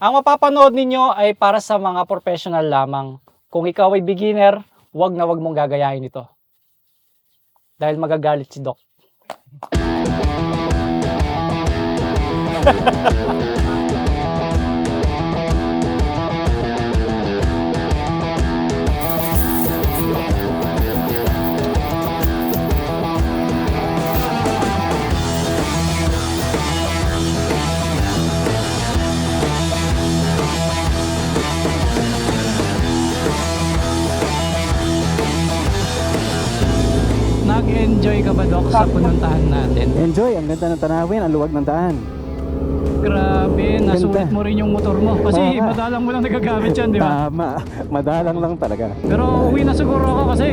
Ang mapapanood ninyo ay para sa mga professional lamang. Kung ikaw ay beginner, wag na wag mong gagayahin ito. Dahil magagalit si Doc. Nag-enjoy ka ba, Doc, sa pununtahan natin? Enjoy, ang ganda ng tanawin, ang luwag ng daan. Grabe, nasulit mo rin yung motor mo. Kasi Oo nga. madalang mo lang nagagamit yan, di ba? Tama, madalang lang talaga. Pero uwi na siguro ako kasi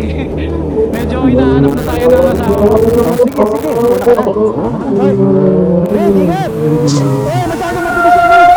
medyo hinahanap na tayo ng asawa ko. Sige, sige. Hoy! Hey, ingat! Eh, masyadong mabilis yung mga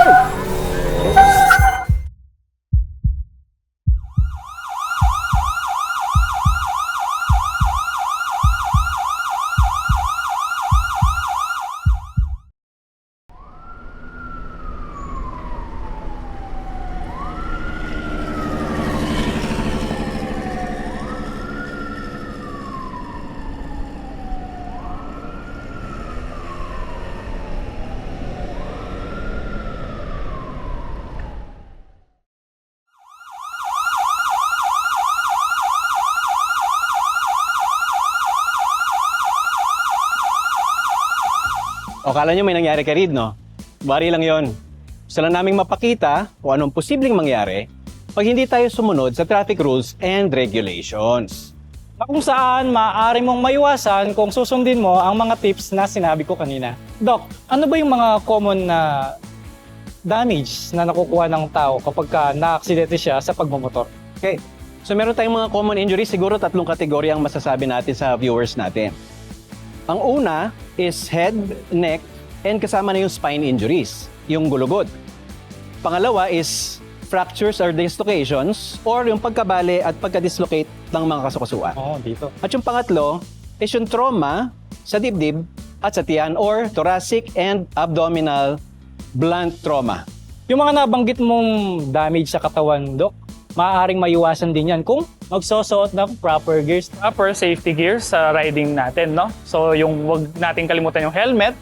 O kala nyo may nangyari kay Reed, no? Bari lang yon. Gusto lang naming mapakita kung anong posibleng mangyari pag hindi tayo sumunod sa traffic rules and regulations. Na kung saan maaari mong maiwasan kung susundin mo ang mga tips na sinabi ko kanina. Doc, ano ba yung mga common na damage na nakukuha ng tao kapag na-aksidente siya sa pagmamotor? Okay. So meron tayong mga common injuries, siguro 3 kategorya ang masasabi natin sa viewers natin. Ang una is head, neck, and kasama na yung spine injuries, yung gulugod. Pangalawa is fractures or dislocations or yung pagkabali at pagka-dislocate ng mga kasukasuan. Oo, dito. At yung pangatlo is yung trauma sa dibdib at sa tiyan or thoracic and abdominal blunt trauma. Yung mga nabanggit mong damage sa katawan, Doc, maaaring maiwasan din yan kung magsusuot ng proper gears. Proper safety gears sa riding natin, no? So yung wag nating kalimutan yung helmet,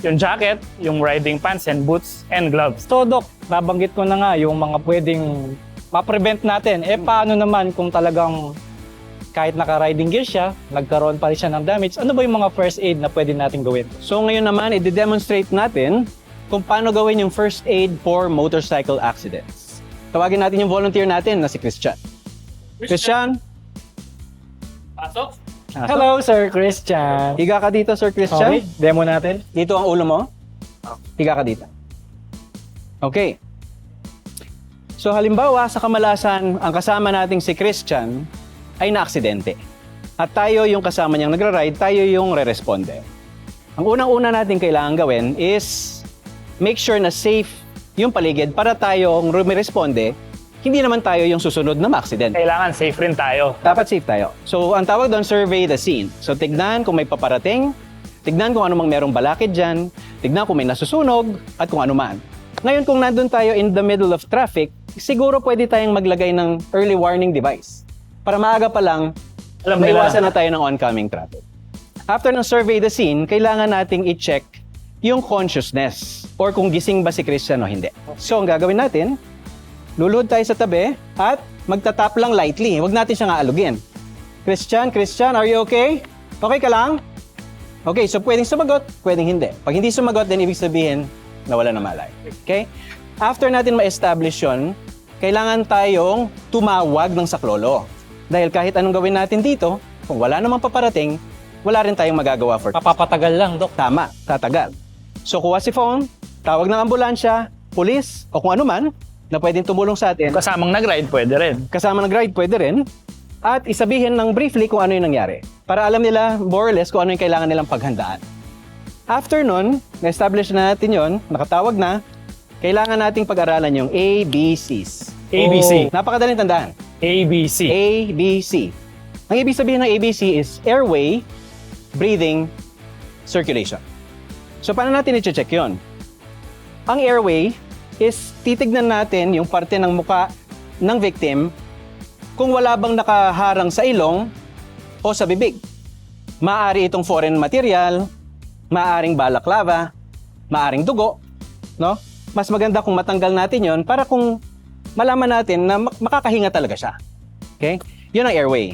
yung jacket, yung riding pants and boots and gloves. So, Doc, nabanggit ko na nga yung mga pwedeng ma-prevent natin. Eh, paano naman kung talagang kahit naka-riding gear siya, nagkaroon pa rin siya ng damage, ano ba yung mga first aid na pwede natin gawin? So ngayon naman, i-demonstrate natin kung paano gawin yung first aid for motorcycle accidents. Tawagin natin yung volunteer natin na si Christian. Christian? Pasok. Hello, Sir Christian. Higa ka dito, Sir Okay, Christian. demo natin. Dito ang ulo mo. Higa ka dito. Okay. So halimbawa, sa kamalasan, ang kasama nating si Christian ay na-aksidente. At tayo yung kasama niyang nagra-ride, tayo yung re-responde. Ang unang-una natin kailangan gawin is make sure na safe yung paligid para tayong rumiresponde, hindi naman tayo yung susunod na ma-accident. Kailangan safe rin tayo. Dapat safe tayo. So, ang tawag doon, survey the scene. So, tignan kung may paparating, tignan kung ano mang merong balakid dyan, tignan kung may nasusunog, at kung ano man. Ngayon, kung nandun tayo in the middle of traffic, siguro pwede tayong maglagay ng early warning device. Para maaga pa lang, Alam nila. maiwasan na tayo ng oncoming traffic. After ng survey the scene, kailangan nating i-check yung consciousness or kung gising ba si Christian o hindi. So, ang gagawin natin, luluhod tayo sa tabi at magtatap lang lightly. Huwag natin siyang aalugin. Christian, are you okay? Okay ka lang? Okay, so pwedeng sumagot, pwedeng hindi. Pag hindi sumagot, then ibig sabihin, nawala na malay. Okay? After natin ma-establish yun, kailangan tayong tumawag ng saklolo. Dahil kahit anong gawin natin dito, kung wala namang paparating, wala rin tayong magagawa for Papapatagal lang, Doc. Tama, tatagal. So kuha si phone, tawag ng ambulansya, pulis, o kung ano man na pwedeng tumulong sa atin. Kasamang nag-ride, pwede rin. Kasama nag-ride, pwede rin. At isabihin ng briefly kung ano yung nangyari. Para alam nila more or less kung ano yung kailangan nilang paghandaan. After nun, na-establish na natin yon, nakatawag na, kailangan nating pag-aralan yung ABCs. ABC. Napakadaling tandaan. ABC. ABC. Ang ibig sabihin ng ABC is airway, breathing, circulation. So paano natin i-check yun? Ang airway, is titignan natin yung parte ng muka ng victim kung wala bang nakaharang sa ilong o sa bibig. Maaari itong foreign material, maaring balaklava, maaring dugo, no? Mas maganda kung matanggal natin yon para kung malaman natin na makakahinga talaga siya. Okay? Yun ang airway.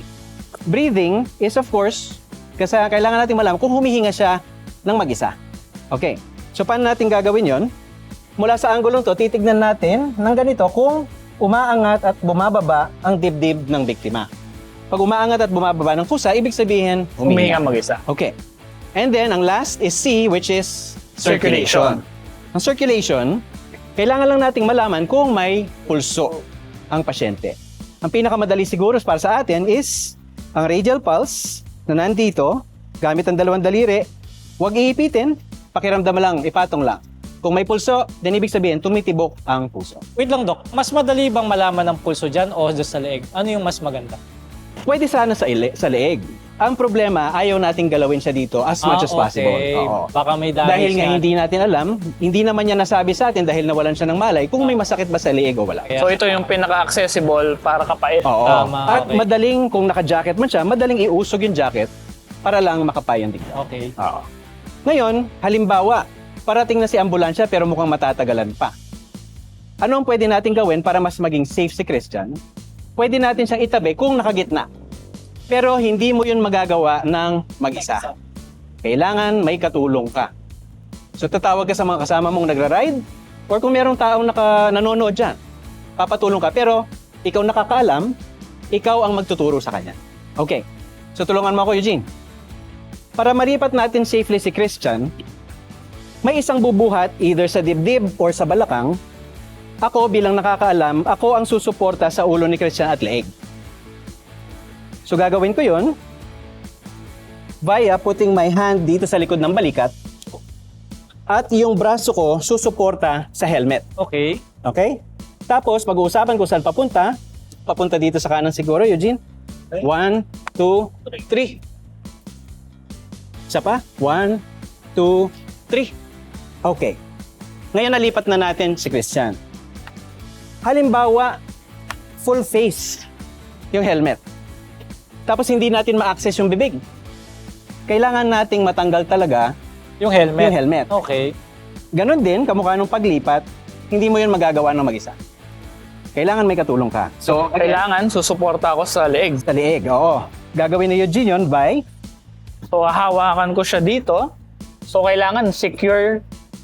Breathing is of course, kasi kailangan natin malaman kung humihinga siya ng mag-isa. Okay. So paano natin gagawin yon? Mula sa anggulong to, titignan natin ng ganito kung umaangat at bumababa ang dibdib ng biktima. Pag umaangat at bumababa ng kusa, ibig sabihin, Humihinga mag-isa. Okay. And then, ang last is C, which is circulation. Ang circulation, kailangan lang nating malaman kung may pulso ang pasyente. Ang pinakamadali siguro para sa atin is ang radial pulse na nandito, gamit ang dalawang daliri, huwag iipitin, pakiramdam lang, ipatong lang. Kung may pulso, then ibig sabihin, tumitibok ang puso. Wait lang, Doc. Mas madali bang malaman ang pulso dyan o doon sa leeg? Ano yung mas maganda? Pwede sana sa leeg. Ang problema, ayaw nating galawin siya dito as much as possible. Oo. Baka may damage Dahil nga nga. hindi natin alam, hindi naman niya nasabi sa atin dahil nawalan siya ng malay kung may masakit ba sa leeg o wala. Kaya- So ito yung pinaka-accessible para kapait. Oo. Tama, At okay. madaling, kung naka-jacket man siya, madaling iusog yung jacket para lang makapay ang digyan. Okay. Oo. Ngayon, halimbawa, parating na si ambulansya pero mukhang matatagalan pa. Ano ang pwede natin gawin para mas maging safe si Christian? Pwede natin siyang itabi kung nakagitna. Pero hindi mo yun magagawa ng mag-isa. Kailangan may katulong ka. So tatawag ka sa mga kasama mong nagra-ride or kung merong taong nanonood dyan, papatulong ka. Pero ikaw nakakaalam, ikaw ang magtuturo sa kanya. Okay. So tulungan mo ako, Eugene. Para maripat natin safely si Christian, may isang bubuhat either sa dibdib or sa balakang. Ako bilang nakakaalam, ako ang susuporta sa ulo ni Christian at leeg. So gagawin ko yun via putting my hand dito sa likod ng balikat at yung braso ko susuporta sa helmet. Okay. Okay? Tapos pag-uusapan ko saan papunta, papunta dito sa kanan siguro, Eugene. 1, 2, 3. Isa pa? 1, 2, 3. Okay. Ngayon nalipat na natin si Christian. Halimbawa, full face yung helmet. Tapos hindi natin ma-access yung bibig. Kailangan nating matanggal talaga Yung helmet. yung helmet. Okay. Ganon din, kamukha nung paglipat, hindi mo yun magagawa ng mag-isa. Kailangan may katulong ka. So, Kailangan susuporta ako sa leeg. sa liig, oo. Gagawin ni Eugene yun by So hahawakan ko siya dito. So kailangan secure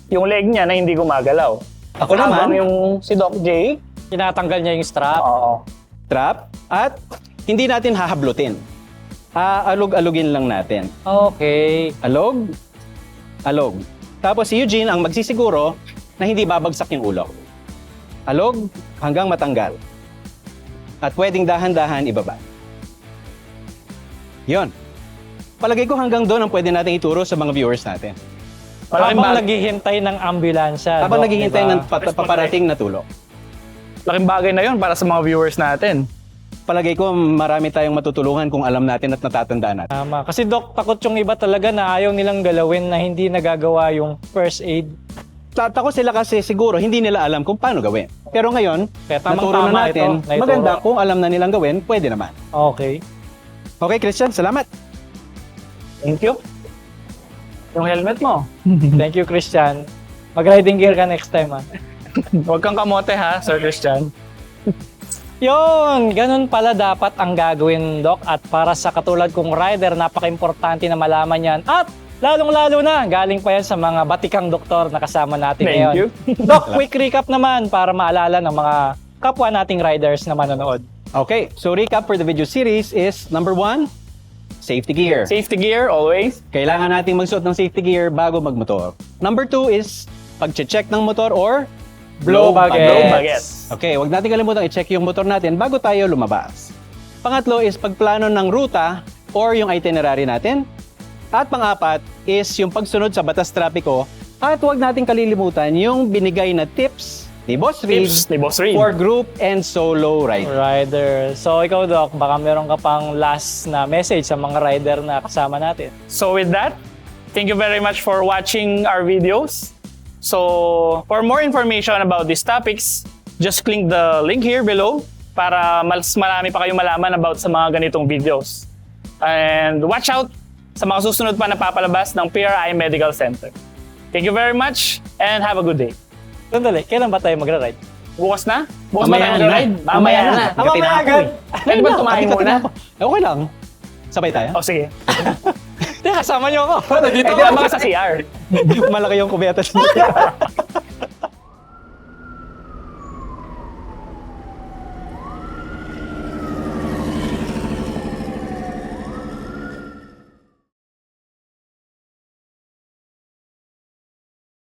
yung leg niya na hindi gumagalaw. Ako naman. Habang yung si Doc J, Tinatanggal niya yung strap. oo. trap at hindi natin hahablutin. Aalog-alugin lang natin. Okay. Alog, alog. Tapos si Eugene ang magsisiguro na hindi babagsak yung ulo. Alog hanggang matanggal. At pwedeng dahan-dahan ibaba. Yon. Palagay ko hanggang doon ang pwede natin ituro sa mga viewers natin. Malaking Habang bagay, naghihintay ng ambulansya. Habang Doc, naghihintay diba? ng paparating na tulong. laking bagay na yun para sa mga viewers natin. Palagay ko marami tayong matutulungan kung alam natin at natatandaan natin. Tama. Kasi Doc, takot yung iba talaga na ayaw nilang galawin na hindi nagagawa yung first aid. Takot sila kasi siguro hindi nila alam kung paano gawin. Pero ngayon, Kaya naturo tamang-tama na natin, ito, naituro. maganda kung alam na nilang gawin, pwede naman. Okay. Okay, Christian, salamat. Thank you. Yung helmet mo. Thank you, Christian. Mag-riding gear ka next time, ha? Huwag kang kamote ha, Sir Christian. Yun, ganun pala dapat ang gagawin, Doc. At para sa katulad kong rider, napaka-importante na malaman yan. At lalong-lalo na, galing pa yan sa mga batikang doktor na kasama natin Thank ngayon. you. Doc, quick recap naman para maalala ng mga kapwa nating riders na manonood. Okay, so recap for the video series is number 1, safety gear. Safety gear, always. Kailangan nating magsuot ng safety gear bago magmotor. Number 2 is pag-check ng motor or Blow bagets. Blow bagets. Okay, wag natin kalimutan i-check yung motor natin bago tayo lumabas. Pangatlo is pagplano ng ruta or yung itinerary natin. At pang-apat is yung pagsunod sa batas trapiko. At wag natin kalilimutan yung binigay na tips ni Boss Reed Tips ni Boss Reed. for group and solo ride. Rider. So ikaw, Doc, baka meron ka pang last na message sa mga rider na kasama natin. So with that, thank you very much for watching our videos. So, for more information about these topics, just click the link here below para mas marami pa kayong malaman about sa mga ganitong videos. And watch out sa mga susunod pa na papalabas ng PRI Medical Center. Thank you very much and have a good day. Sandali, kailan ba tayo magra-ride? Bukas na? Bukas ba Mamaya tayo na. mag-ride? Mamaya na. Mamaya agad. Pwede ba tumahin muna? Okay lang. Sabay tayo. O sige. Teka, kasama niyo ako. Nandito Pwede naman ka sa CR. Malaki yung kubetas niya.